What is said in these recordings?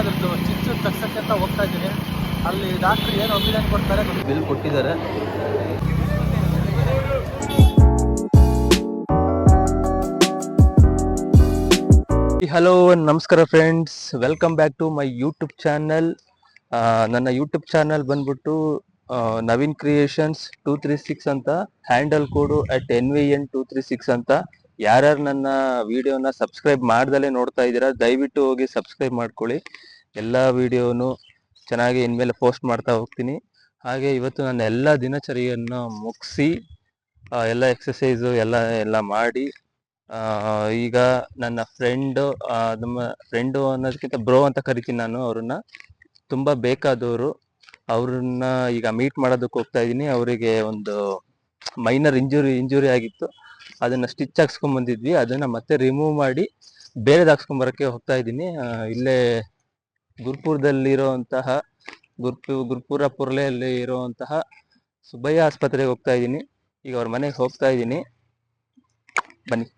ಅದ್ರದ್ದು ಸ್ಟಿಚ್ ತಗ್ಸಕ್ಕೆ ಅಂತ ಹೋಗ್ತಾ ಇದ್ದೀನಿ. ಅಲ್ಲಿ ಡಾಕ್ಟ್ರ್ ಏನು ಒಪಿನಿಯನ್ ಕೊಡ್ತಾರೆ, ಬಿಲ್ ಕೊಟ್ಟಿದ್ದಾರೆ. ಹಲೋ ನಮಸ್ಕಾರ friends, welcome back to my YouTube channel. ನನ್ನ ಯೂಟ್ಯೂಬ್ ಚಾನಲ್ ಬಂದ್ಬಿಟ್ಟು ನವೀನ್ ಕ್ರಿಯೇಷನ್ಸ್ 236 ಅಂತ, ಹ್ಯಾಂಡಲ್ ಕೋಡು @NVN236 ಅಂತ. ಯಾರ್ಯಾರು ನನ್ನ ವಿಡಿಯೋನ ಸಬ್ಸ್ಕ್ರೈಬ್ ಮಾಡ್ದಲೇ ನೋಡ್ತಾ ಇದ್ದೀರಾ, ದಯವಿಟ್ಟು ಹೋಗಿ ಸಬ್ಸ್ಕ್ರೈಬ್ ಮಾಡ್ಕೊಳ್ಳಿ. ಎಲ್ಲ ವಿಡಿಯೋನು ಚೆನ್ನಾಗಿ ಇನ್ಮೇಲೆ ಪೋಸ್ಟ್ ಮಾಡ್ತಾ ಹೋಗ್ತೀನಿ. ಹಾಗೆ ಇವತ್ತು ನನ್ನ ಎಲ್ಲ ದಿನಚರಿಯನ್ನು ಮುಗಿಸಿ ಎಲ್ಲ ಎಕ್ಸಸೈಸು ಎಲ್ಲ ಮಾಡಿ ಈಗ ನನ್ನ ನಮ್ಮ ಫ್ರೆಂಡು ಅನ್ನೋದಕ್ಕಿಂತ ಬ್ರೋ ಅಂತ ಕರಿತೀನಿ ನಾನು. ಅವ್ರನ್ನ ತುಂಬ ಬೇಕಾದವರು, ಅವ್ರನ್ನ ಈಗ ಮೀಟ್ ಮಾಡೋದಕ್ಕೆ ಹೋಗ್ತಾ ಇದ್ದೀನಿ. ಅವರಿಗೆ ಒಂದು ಮೈನರ್ ಇಂಜುರಿ ಆಗಿತ್ತು, ಅದನ್ನ ಸ್ಟಿಚ್ ಹಾಕ್ಸ್ಕೊಂಡ್ ಬಂದಿದ್ವಿ. ಅದನ್ನ ಮತ್ತೆ ರಿಮೂವ್ ಮಾಡಿ ಬೇರೆದು ಹಾಕ್ಸ್ಕೊಂಬರಕ್ಕೆ ಹೋಗ್ತಾ ಇದ್ದೀನಿ. ಇಲ್ಲೇ ಗುರುಪುರದಲ್ಲಿರುವಂತಹ ಗುರುಪುರ ಪುರ್ಲೆಯಲ್ಲಿ ಇರುವಂತಹ ಸುಬ್ಬಯ್ಯ ಆಸ್ಪತ್ರೆಗೆ ಹೋಗ್ತಾ ಇದ್ದೀನಿ. ಈಗ ಅವ್ರ ಮನೆಗೆ ಹೋಗ್ತಾ ಇದ್ದೀನಿ, ಬನ್ನಿ,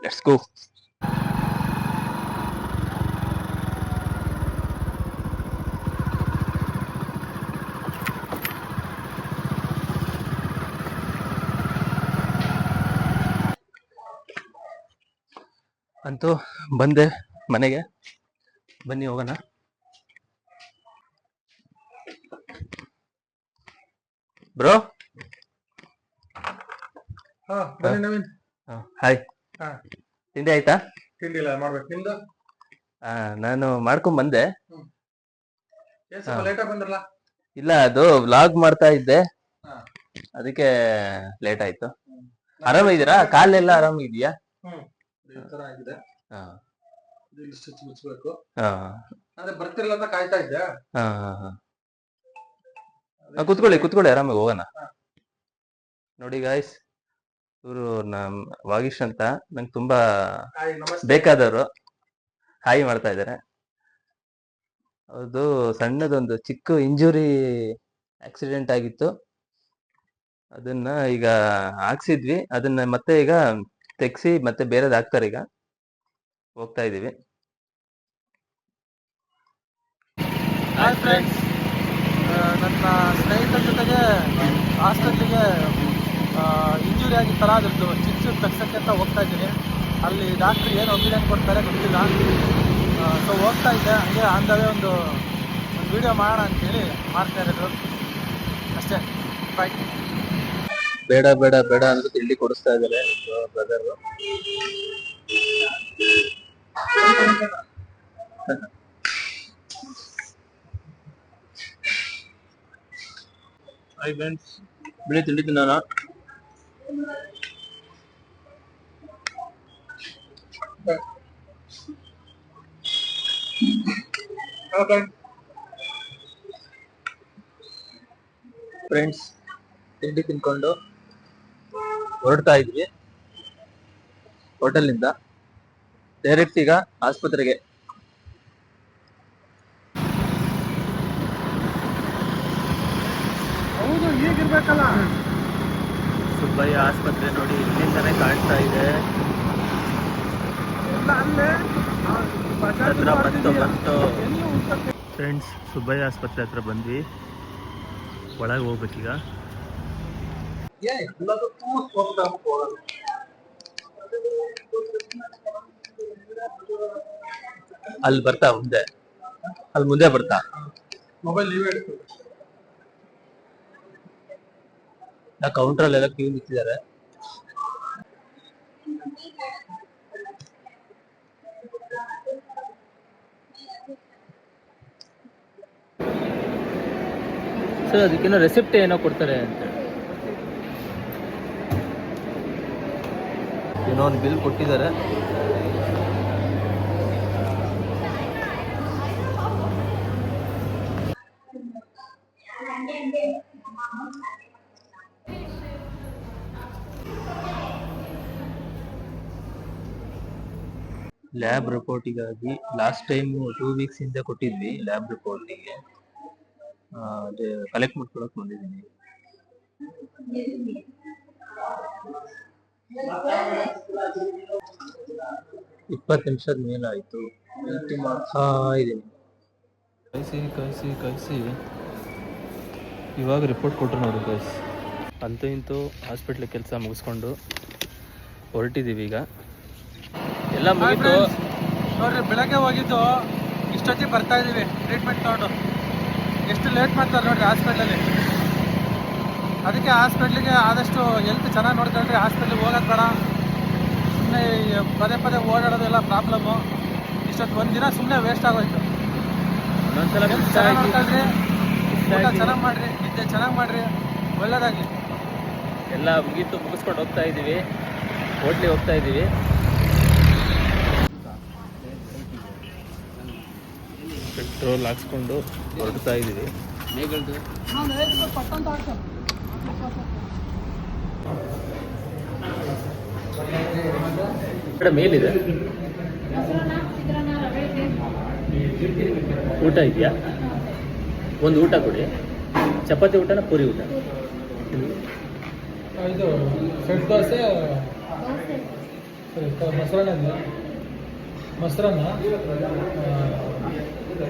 ಲೆಟ್ಸ್ ಗೋ. ಅಂತೂ ಬಂದೆ ಮನೆಗೆ, ಬನ್ನಿ ಹೋಗೋಣ. Bro, Naveen, hi. ತಿಂಡಿ ಆಯ್ತಾ? ತಿಂಡಿ ಇಲ್ಲ, ಮಾಡ್ಬೇಕು. ನಿಮ್ದು? ನಾನು ಮಾಡ್ಕೊಂಡ್ ಬಂದೆ. ಲೇಟ್ ಬಂದ್ರಲ್ಲ? ಇಲ್ಲ, ಅದು ವ್ಲಾಗ್ ಮಾಡ್ತಾ ಇದ್ದೆ, ಅದಕ್ಕೆ ಲೇಟ್ ಆಯ್ತು. ಆರಾಮಿದ್ದೀರಾ? ಕಾಲೆಲ್ಲ ಆರಾಮಿದ್ಯಾ? ಬರ್ತಿರ್ಲ ಅಂತ ಕಾಯ್ತಾ ಇದ್ದೆ. ಕುತ್ಕೊಳ್ಳಿ, ಆರಾಮಾಗಿ ಹೋಗೋಣ. ನೋಡಿ ಗಾಯ್ಸ್, ಇವರು ವಾಗೀಶ್ ಅಂತ, ನಂಗೆ ತುಂಬಾ ಬೇಕಾದವರು. ಹಾಯ್ ಮಾಡ್ತಾ ಇದ್ದಾರೆ. ಅದು ಸಣ್ಣದೊಂದು ಚಿಕ್ಕ ಇಂಜುರಿ ಆಕ್ಸಿಡೆಂಟ್ ಆಗಿತ್ತು, ಅದನ್ನ ಈಗ ಹಾಕ್ಸಿದ್ವಿ. ಅದನ್ನ ಮತ್ತೆ ಈಗ ತೆಗ್ಸಿ ಮತ್ತೆ ಬೇರೆದ್ ಹಾಕ್ತಾರೆ. ಈಗ ಹೋಗ್ತಾ ಇದೀವಿ. ಹಾಯ್ ಫ್ರೆಂಡ್ಸ್, ನನ್ನ ಸ್ನೇಹಿತರ ಜೊತೆಗೆ ಹಾಸ್ಪಿಟ್ಲಿಗೆ ಇಂಜುರಿ ಆಗಿತ್ತಲ್ಲ, ಅದ್ರದ್ದು ಸ್ಟಿಚ್ ತಗ್ಸಕ್ಕೆ ಅಂತ ಹೋಗ್ತಾ ಇದ್ದೀನಿ. ಅಲ್ಲಿ ಡಾಕ್ಟ್ರ್ ಏನು ಒಪಿನಿಯನ್ ಕೊಡ್ತಾರೆ ಗೊತ್ತಿಲ್ಲ. ಸೊ ಹೋಗ್ತಾ ಇದ್ದೆ, ಹಂಗೆ ಅಂದವೇ ಒಂದು ವಿಡಿಯೋ ಮಾಡೋಣ ಅಂತೇಳಿ ಮಾಡ್ತಾ ಇರೋದು ಅಷ್ಟೇ. ಬಾಯ್. ಬೇಡ ಅಂತ ತಿಂಡಿ ಕೊಡಿಸ್ತಾ ಇದ್ದಾರೆ ಬ್ರದರ್. ಹಾಯ್ ಫ್ರೆಂಡ್ಸ್, ಬಿಳಿ ತಿಂಡಿ ತಿನ್ನೋಣ. ಫ್ರೆಂಡ್ಸ್, ತಿಂಡಿ ತಿನ್ಕೊಂಡು ಹೊರಡ್ತಾ ಇದ್ವಿ ಹೋಟೆಲ್ನಿಂದ ಡೈರೆಕ್ಟ್ ಈಗ ಆಸ್ಪತ್ರೆಗೆ. ಹೌದು, ಈಗಿರ್ಬೇಕಲ್ಲ. ಸುಬ್ಬಯ್ಯ ಆಸ್ಪತ್ರೆ ನೋಡಿ, ಇಲ್ಲಿಂದಾನೆ ಕಾಣ್ತಾ ಇದೆ. ಬಂತು ಫ್ರೆಂಡ್ಸ್, ಸುಬ್ಬಯ್ಯ ಆಸ್ಪತ್ರೆ ಹತ್ರ ಬಂದ್ವಿ. ಒಳಗೆ ಹೋಗ್ಬೇಕೀಗ. ಅಲ್ಲಿ ಬರ್ತಾ ಮುಂದೆ ಬರ್ತಾ ಮೊಬೈಲ್ ಕೌಂಟರ್ ಅಲ್ಲೆಲ್ಲ ಕ್ಯೂ ನಿಂತಿದ್ದಾರೆ. ಸರ್, ಅದಕ್ಕೇನೋ ರೆಸಿಪ್ಟ್ ಏನೋ ಕೊಡ್ತಾರೆ ಅಂತ, ಏನೋ ಒಂದು ಬಿಲ್ ಕೊಟ್ಟಿದ್ದಾರೆ. ಲ್ಯಾಬ್ ರಿಪೋರ್ಟಿಗಾಗಿ ಲಾಸ್ಟ್ ಟೈಮ್ 2 ವೀಕ್ಸ್ ಹಿಂದೆ ಕೊಟ್ಟಿದ್ವಿ. ಲ್ಯಾಬ್ ರಿಪೋರ್ಟಿಗೆ ಅದೇ ಕಲೆಕ್ಟ್ ಮಾಡ್ಕೊಳಕ್ ಬಂದಿದ್ದೀನಿ. 20 ನಿಮಿಷದ ಮೇಲಾಯ್ತು, ವೇಟ್ ಮಾಡ್ತಾ ಇದ್ದೀನಿ. ಕಾಯಿಸಿ ಇವಾಗ ರಿಪೋರ್ಟ್ ಕೊಟ್ಟರು ನೋಡಿ ಗೈಸ್. ಅಂತೂ ಇಂತೂ ಹಾಸ್ಪಿಟ್ಲ್ ಕೆಲಸ ಮುಗಿಸ್ಕೊಂಡು ಹೊರಟಿದ್ದೀವಿ ಈಗ. ಎಲ್ಲ ಮುಗಿತು ನೋಡ್ರಿ, ಬೆಳಗ್ಗೆ ಹೋಗಿದ್ದು ಇಷ್ಟೊತ್ತಿಗೆ ಬರ್ತಾ ಇದೀವಿ ಟ್ರೀಟ್ಮೆಂಟ್ ತಗೊಂಡು. ಎಷ್ಟು ಲೇಟ್ ಮಾಡ್ತಾರೆ ನೋಡ್ರಿ ಹಾಸ್ಪಿಟ್ಲಲ್ಲಿ. ಅದಕ್ಕೆ ಹಾಸ್ಪಿಟ್ಲಿಗೆ ಆದಷ್ಟು ಹೆಲ್ತ್ ಚೆನ್ನಾಗಿ ನೋಡ್ಕೊಳ್ರಿ. ಹಾಸ್ಪಿಟ್ಲಿಗೆ ಹೋಗೋದು ಬೇಡ, ಸುಮ್ಮನೆ ಪದೇ ಪದೇ ಓಡಾಡೋದು ಎಲ್ಲ ಪ್ರಾಬ್ಲಮ್ಮು. ಇಷ್ಟೊತ್ತು ಒಂದಿನ ಸುಮ್ಮನೆ ವೇಸ್ಟ್ ಆಗೋಯ್ತು. ಒಂದೊಂದ್ಸಲ ಚೆನ್ನಾಗಿ ನೋಡ್ಕೊಳ್ರಿ, ಊಟ ಚೆನ್ನಾಗಿ ಮಾಡಿರಿ, ನಿದ್ದೆ ಚೆನ್ನಾಗಿ ಮಾಡಿರಿ, ಒಳ್ಳೇದಾಗಲಿ. ಎಲ್ಲ ಮುಗಿಸ್ಕೊಂಡು ಹೋಗ್ತಾ ಇದ್ದೀವಿ, ಹೋಟ್ಲಿಗೆ ಹೋಗ್ತಾ ಇದ್ದೀವಿ. ಪೆಟ್ರೋಲ್ ಹಾಕ್ಸ್ಕೊಂಡು ಹೊರಡ್ತಾ ಇದ್ದೀವಿ. ಮೇಲಿದೆ ಊಟ ಇದೆಯಾ? ಒಂದು ಊಟ ಕೊಡಿ. ಚಪಾತಿ ಊಟನ ಪೂರಿ ಊಟ? ಇದು ಸೆಟ್ ದೋಸೆ, ಮೊಸರನ್ನ ಮೊಸರನ್ನ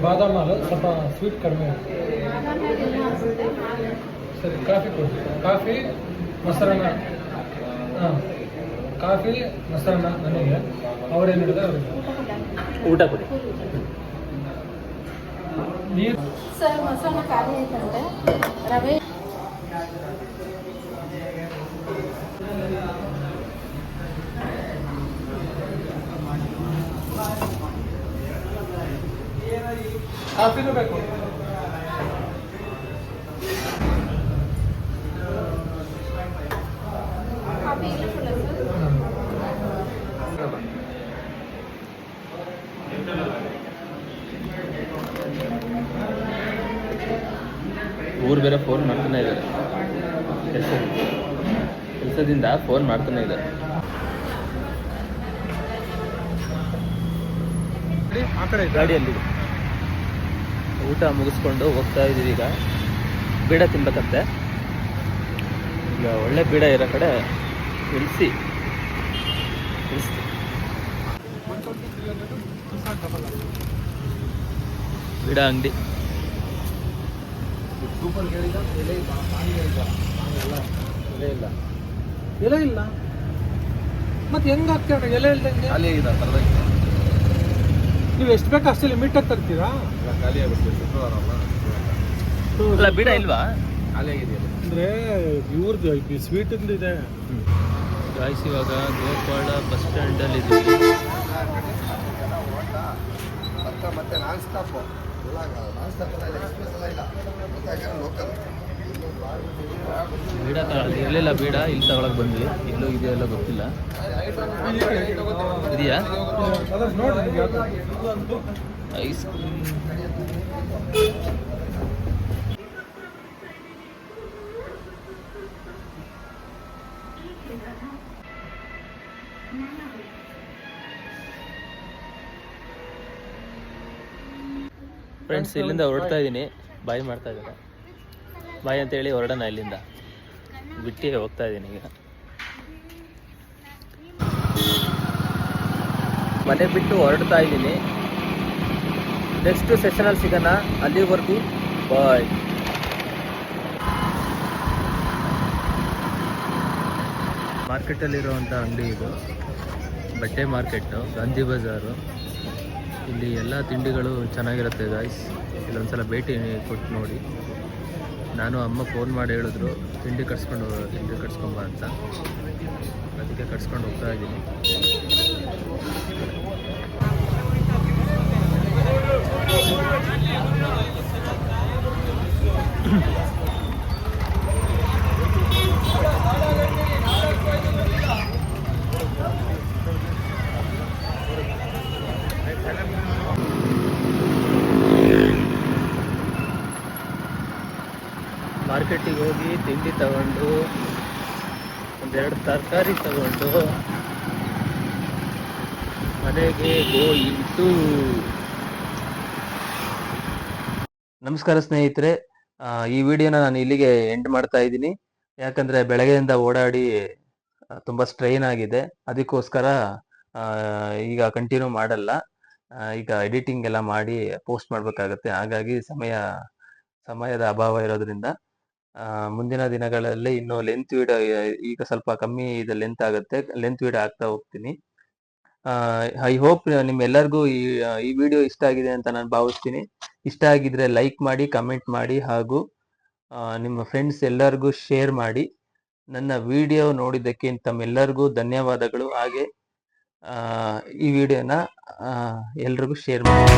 ಬಾದಾಮ್ ಹಾಲು, ಸ್ವಲ್ಪ ಸ್ವೀಟ್ ಕಡಿಮೆ. ಸರಿ, ಕಾಫಿ ಕೊಡಿ. ಕಾಫಿ ಮೊಸರನ್ನ. ಹಾಂ, ಕಾಫಿ ಮೊಸರನ್ನ ನನಗೆ. ಅವರೇನು ಹಿಡಿದ್ರೆ ಅವ್ರಿಗೆ ಊಟ ಕೊಡಿ. ನೀರು ಸರ್ ಮೊಸರನ್ನ ಖಾಲಿ ಐತಂತೆ. ರವೆ ಕಾಫಿನೂ ಬೇಕು. ಕಾಫಿ ಇಲ್ಲ ಸರ್. ಊರು ಬೇರೆ ಫೋನ್ ಮಾಡ್ತಾನೆ ಇದ್ದಾರೆ, ಕೆಲಸದಿಂದ ಫೋನ್ ಮಾಡ್ತಾನೆ ಇದ್ದಾರೆ. ಆ ಕಡೆ ಗಾಡಿಯಲ್ಲಿ ಊಟ ಮುಗಿಸ್ಕೊಂಡು ಹೋಗ್ತಾ ಇದ್ದೀವಿ. ಈಗ ಬೀಡ ತಿನ್ಬೇಕಂತೆ. ಈಗ ಒಳ್ಳೆ ಬೀಡ ಇರೋ ಕಡೆ ಇಳಿಸಿ ಬೀಡ ಅಂಗಡಿ. ಎಲೆ ಇಲ್ಲ ಮತ್ತೆ ಹೆಂಗ್ ಹಾಕ್ತೀರ? ಎಲೆ ಇಲ್ದಂಗೆ ನೀವು ಎಷ್ಟು ಬೇಕು ಅಷ್ಟೇ ಲಿಮಿಟಾಗಿ ತರ್ತೀರಾ? ಅಲ್ಲ, ಬೀಡ ಇಲ್ವಾ? ಅಂದ್ರೆ ಇವ್ರದ್ದು ಸ್ವೀಟ್ ಇದೆ. ಗಾಯ್ಸ್, ಇವಾಗ ಗೋಪಾಳ ಬಸ್ ಸ್ಟ್ಯಾಂಡಲ್ಲಿ ಇದ್ದೀವಿ. ಮತ್ತೆ ನಾನ್ ಸ್ಟಾಪ್ ಬೀಡ ಅಲ್ಲಿ ಇರಲಿಲ್ಲ. ಬೀಡ ಇಲ್ಲಿ ತಗೊಳಕ್ ಬಂದ್ವಿ. ಎಲ್ಲೋ ಇದೆಯಲ್ಲ ಗೊತ್ತಿಲ್ಲ. ಇದೆಯಾ ಐಸ್ ಕ್ರೀಮ್? ಫ್ರೆಂಡ್ಸ್, ಇಲ್ಲಿಂದ ಹೊರಡ್ತಾ ಇದ್ದೀನಿ. ಬಾಯ್ ಮಾಡ್ತಾ ಇದ್ದಾರೆ. ಬಾಯ್ ಅಂತೇಳಿ ಹೊರಡೋಣ. ಇಲ್ಲಿಂದ ಬಿಟ್ಟು ಹೋಗ್ತಾ ಇದ್ದೀನಿ. ಈಗ ಮನೆ ಬಿಟ್ಟು ಹೊರಡ್ತಾ ಇದ್ದೀನಿ. ನೆಕ್ಸ್ಟ್ ಸೆಷನಲ್ಲಿ ಸಿಗೋಣ. ಅಲ್ಲಿವರೆಗೂ ಬಾಯ್. ಮಾರ್ಕೆಟಲ್ಲಿರುವಂಥ ಅಂಗಡಿ ಇದು, ಬಟ್ಟೆ ಮಾರ್ಕೆಟ್ಟು, ಗಾಂಧಿ ಬಜಾರು. ಇಲ್ಲಿ ಎಲ್ಲ ತಿಂಡಿಗಳು ಚೆನ್ನಾಗಿರುತ್ತೆ ಗಾಯ್ಸ್. ಇಲ್ಲೊಂದ್ಸಲ ಭೇಟಿ ಕೊಟ್ಟು ನೋಡಿ. ನಾನು ಅಮ್ಮ ಫೋನ್ ಮಾಡಿ ಹೇಳಿದ್ರು ತಿಂಡಿ ಕಟ್ಸ್ಕೊಂಬ ಅಂತ. ಅದಕ್ಕೆ ಕಟ್ಸ್ಕೊಂಡು ಹೋಗ್ತಾ ಇದ್ದೀನಿ. ಮಾರ್ಕೆಟಿಗೆ ಹೋಗಿ ತಿಂಡಿ ತಗೊಂಡು ಒಂದೆರಡು ತರಕಾರಿ ತಗೊಂಡು ಮನೆಗೆ ಹೋಯಿತು. ನಮಸ್ಕಾರ ಸ್ನೇಹಿತರೆ, ಈ ವಿಡಿಯೋನ ನಾನು ಇಲ್ಲಿಗೆ ಎಂಡ್ ಮಾಡ್ತಾ ಇದ್ದೀನಿ. ಯಾಕಂದ್ರೆ ಬೆಳಗ್ಗೆಯಿಂದ ಓಡಾಡಿ ತುಂಬಾ ಸ್ಟ್ರೈನ್ ಆಗಿದೆ. ಅದಕ್ಕೋಸ್ಕರ ಈಗ ಕಂಟಿನ್ಯೂ ಮಾಡಲ್ಲ. ಈಗ ಎಡಿಟಿಂಗ್ ಎಲ್ಲ ಮಾಡಿ ಪೋಸ್ಟ್ ಮಾಡಬೇಕಾಗತ್ತೆ. ಹಾಗಾಗಿ ಸಮಯದ ಅಭಾವ ಇರೋದ್ರಿಂದ ಮುಂದಿನ ದಿನಗಳಲ್ಲಿ ಇನ್ನು ಲೆಂತ್ ವಿಡಿಯೋ ಈಗ ಸ್ವಲ್ಪ ಕಮ್ಮಿ ಇದು ಲೆಂತ್ ಆಗುತ್ತೆ. ಲೆಂತ್ ವಿಡಿಯೋ ಹಾಕ್ತಾ ಹೋಗ್ತೀನಿ. ಐ ಹೋಪ್ ನಿಮ್ಮೆಲ್ಲರಿಗೂ ಈ ವಿಡಿಯೋ ಇಷ್ಟ ಆಗಿದೆ ಅಂತ ನಾನು ಭಾವಿಸ್ತೀನಿ. ಇಷ್ಟ ಆಗಿದ್ರೆ ಲೈಕ್ ಮಾಡಿ, ಕಮೆಂಟ್ ಮಾಡಿ ಹಾಗೂ ನಿಮ್ಮ ಫ್ರೆಂಡ್ಸ್ ಎಲ್ಲರಿಗೂ ಶೇರ್ ಮಾಡಿ. ನನ್ನ ವಿಡಿಯೋ ನೋಡಿದ್ದಕ್ಕೆ ತಮ್ಮೆಲ್ಲರಿಗೂ ಧನ್ಯವಾದಗಳು. ಹಾಗೆ ಈ ವಿಡಿಯೋನ ಎಲ್ರಿಗೂ ಶೇರ್ ಮಾಡಿ.